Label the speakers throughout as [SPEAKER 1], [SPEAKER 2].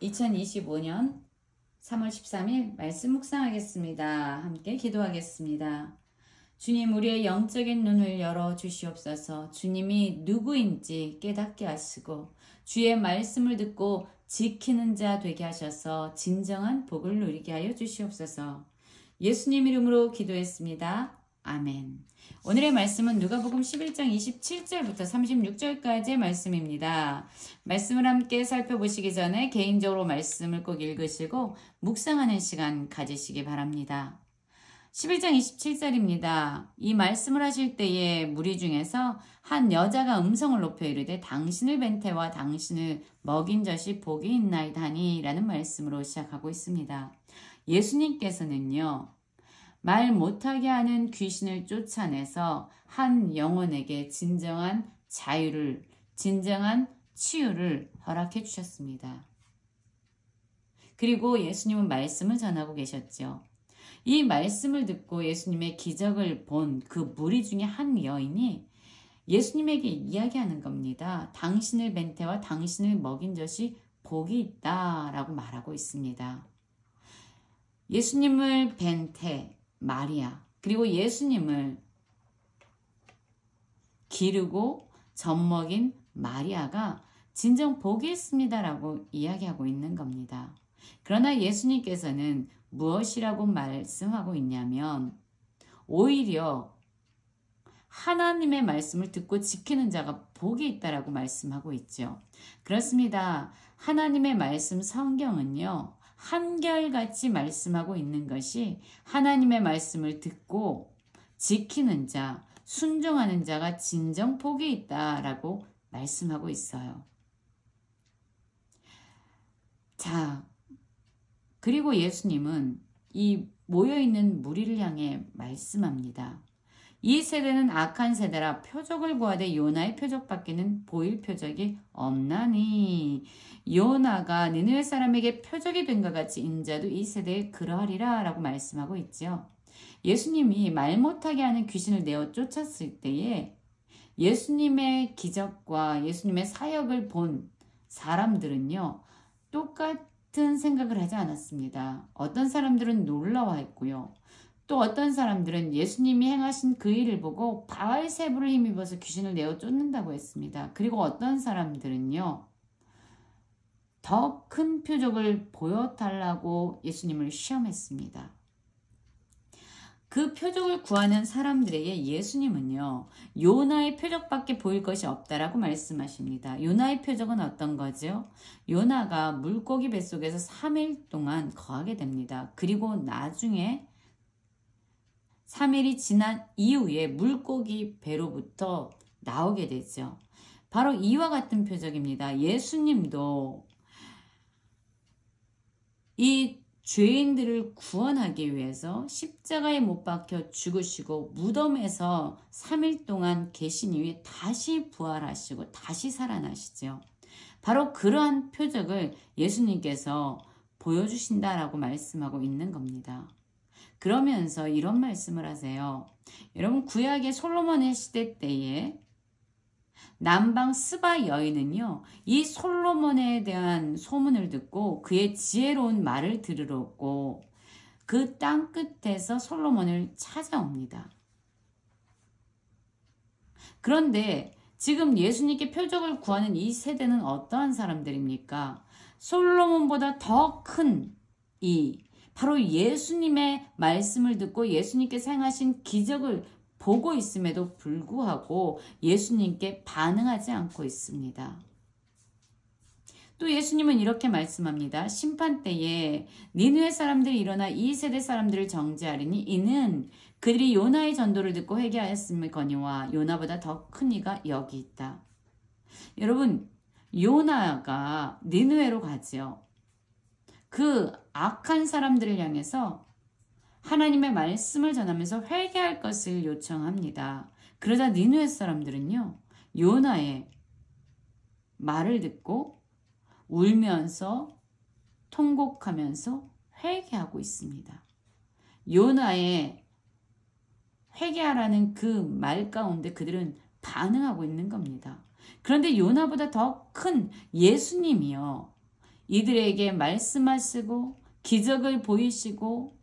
[SPEAKER 1] 2025년 3월 13일 말씀 묵상하겠습니다. 함께 기도하겠습니다. 주님, 우리의 영적인 눈을 열어 주시옵소서. 주님이 누구인지 깨닫게 하시고 주의 말씀을 듣고 지키는 자 되게 하셔서 진정한 복을 누리게 하여 주시옵소서. 예수님 이름으로 기도했습니다. 아멘. 오늘의 말씀은 누가복음 11장 27절부터 36절까지의 말씀입니다. 말씀을 함께 살펴보시기 전에 개인적으로 말씀을 꼭 읽으시고 묵상하는 시간 가지시기 바랍니다. 11장 27절입니다. 이 말씀을 하실 때에 무리 중에서 한 여자가 음성을 높여 이르되 당신을 뵌 태와 당신을 먹인 젖이 복이 있나이다니 라는 말씀으로 시작하고 있습니다. 예수님께서는요, 말 못하게 하는 귀신을 쫓아내서 한 영혼에게 진정한 자유를, 진정한 치유를 허락해 주셨습니다. 그리고 예수님은 말씀을 전하고 계셨죠. 이 말씀을 듣고 예수님의 기적을 본 그 무리 중에 한 여인이 예수님에게 이야기하는 겁니다. 당신을 뵌 태와 당신을 먹인 젖이 복이 있다라고 말하고 있습니다. 예수님을 뵌 태, 마리아, 그리고 예수님을 기르고 젖먹인 마리아가 진정 복이 있습니다라고 이야기하고 있는 겁니다. 그러나 예수님께서는 무엇이라고 말씀하고 있냐면 오히려 하나님의 말씀을 듣고 지키는 자가 복이 있다라고 말씀하고 있죠. 그렇습니다. 하나님의 말씀 성경은요, 한결같이 말씀하고 있는 것이 하나님의 말씀을 듣고 지키는 자, 순종하는 자가 진정 복이 있다라고 말씀하고 있어요. 자, 그리고 예수님은 이 모여있는 무리를 향해 말씀합니다. 이 세대는 악한 세대라 표적을 구하되 요나의 표적밖에는 보일 표적이 없나니 요나가 니느웨 사람에게 표적이 된 것 같이 인자도 이 세대에 그러하리라 라고 말씀하고 있죠. 예수님이 말 못하게 하는 귀신을 내어 쫓았을 때에 예수님의 기적과 예수님의 사역을 본 사람들은요, 똑같은 생각을 하지 않았습니다. 어떤 사람들은 놀라워했고요. 또 어떤 사람들은 예수님이 행하신 그 일을 보고 바알세불을 힘입어서 귀신을 내어 쫓는다고 했습니다. 그리고 어떤 사람들은요, 더 큰 표적을 보여달라고 예수님을 시험했습니다. 그 표적을 구하는 사람들에게 예수님은요, 요나의 표적밖에 보일 것이 없다라고 말씀하십니다. 요나의 표적은 어떤 거죠? 요나가 물고기 뱃속에서 3일 동안 거하게 됩니다. 그리고 나중에 3일이 지난 이후에 물고기 배로부터 나오게 되죠. 바로 이와 같은 표적입니다. 예수님도 이 죄인들을 구원하기 위해서 십자가에 못 박혀 죽으시고 무덤에서 3일 동안 계신 이후에 다시 부활하시고 다시 살아나시죠. 바로 그러한 표적을 예수님께서 보여주신다라고 말씀하고 있는 겁니다. 그러면서 이런 말씀을 하세요. 여러분, 구약의 솔로몬의 시대 때에 남방 스바 여인은요, 이 솔로몬에 대한 소문을 듣고 그의 지혜로운 말을 들으려고 그 땅 끝에서 솔로몬을 찾아옵니다. 그런데 지금 예수님께 표적을 구하는 이 세대는 어떠한 사람들입니까? 솔로몬보다 더 큰 바로 예수님의 말씀을 듣고 예수님께서 행하신 기적을 보고 있음에도 불구하고 예수님께 반응하지 않고 있습니다. 또 예수님은 이렇게 말씀합니다. 심판 때에 니느웨 사람들이 일어나 이 세대 사람들을 정죄하리니 이는 그들이 요나의 전도를 듣고 회개하였음이거니와 요나보다 더 큰 이가 여기 있다. 여러분, 요나가 니느웨로 가지요. 그 악한 사람들을 향해서 하나님의 말씀을 전하면서 회개할 것을 요청합니다. 그러자 니느웨 사람들은요, 요나의 말을 듣고 울면서 통곡하면서 회개하고 있습니다. 요나의 회개하라는 그 말 가운데 그들은 반응하고 있는 겁니다. 그런데 요나보다 더 큰 예수님이요, 이들에게 말씀하시고 기적을 보이시고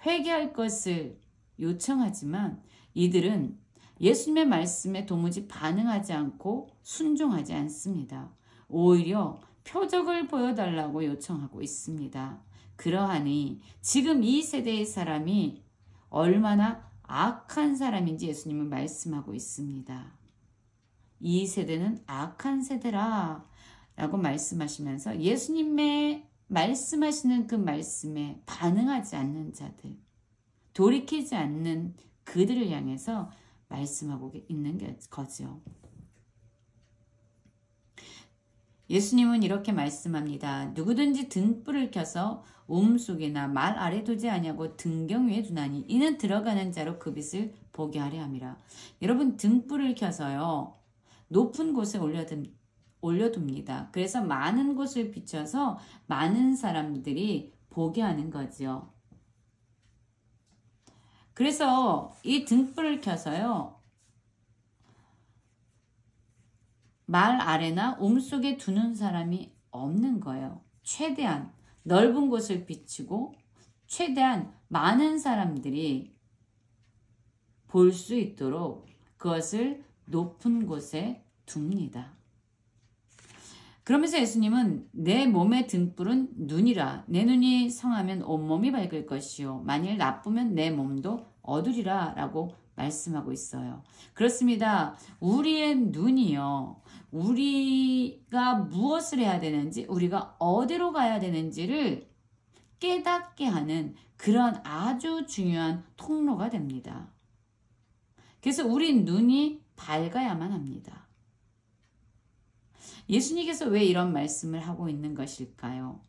[SPEAKER 1] 회개할 것을 요청하지만 이들은 예수님의 말씀에 도무지 반응하지 않고 순종하지 않습니다. 오히려 표적을 보여달라고 요청하고 있습니다. 그러하니 지금 이 세대의 사람이 얼마나 악한 사람인지 예수님은 말씀하고 있습니다. 이 세대는 악한 세대라 라고 말씀하시면서 예수님의 말씀하시는 그 말씀에 반응하지 않는 자들, 돌이키지 않는 그들을 향해서 말씀하고 있는 거죠. 예수님은 이렇게 말씀합니다. 누구든지 등불을 켜서 우음속이나 말 아래 두지 아니하고 등경 위에 두나니 이는 들어가는 자로 그 빛을 보게 하려 함이라. 여러분, 등불을 켜서요, 높은 곳에 올려둡니다. 그래서 많은 곳을 비춰서 많은 사람들이 보게 하는 거죠. 그래서 이 등불을 켜서요, 말 아래나 움속에 두는 사람이 없는 거예요. 최대한 넓은 곳을 비추고 최대한 많은 사람들이 볼 수 있도록 그것을 높은 곳에 둡니다. 그러면서 예수님은 내 몸의 등불은 눈이라. 내 눈이 성하면 온몸이 밝을 것이요 만일 나쁘면 내 몸도 어두리라 라고 말씀하고 있어요. 그렇습니다. 우리의 눈이요, 우리가 무엇을 해야 되는지, 우리가 어디로 가야 되는지를 깨닫게 하는 그런 아주 중요한 통로가 됩니다. 그래서 우리 눈이 밝아야만 합니다. 예수님께서 왜 이런 말씀을 하고 있는 것일까요?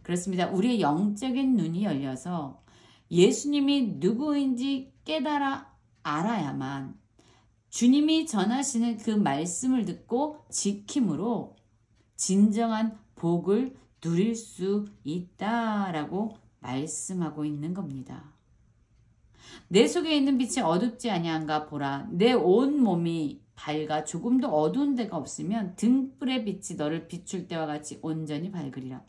[SPEAKER 1] 그렇습니다. 우리의 영적인 눈이 열려서 예수님이 누구인지 깨달아 알아야만 주님이 전하시는 그 말씀을 듣고 지킴으로 진정한 복을 누릴 수 있다라고 말씀하고 있는 겁니다. 내 속에 있는 빛이 어둡지 아니한가 보라. 내 온 몸이 밝아 조금도 어두운 데가 없으면 등불의 빛이 너를 비출 때와 같이 온전히 밝으리라.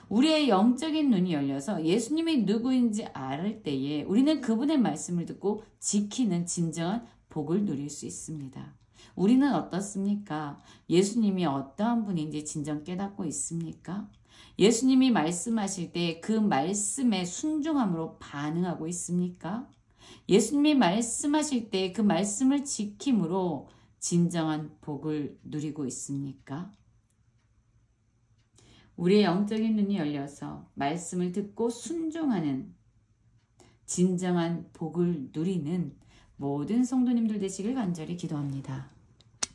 [SPEAKER 1] 우리의 영적인 눈이 열려서 예수님이 누구인지 알을 때에 우리는 그분의 말씀을 듣고 지키는 진정한 복을 누릴 수 있습니다. 우리는 어떻습니까? 예수님이 어떠한 분인지 진정 깨닫고 있습니까? 예수님이 말씀하실 때 그 말씀에 순종함으로 반응하고 있습니까? 예수님이 말씀하실 때 그 말씀을 지킴으로 진정한 복을 누리고 있습니까? 우리의 영적인 눈이 열려서 말씀을 듣고 순종하는 진정한 복을 누리는 모든 성도님들 되시길 간절히 기도합니다.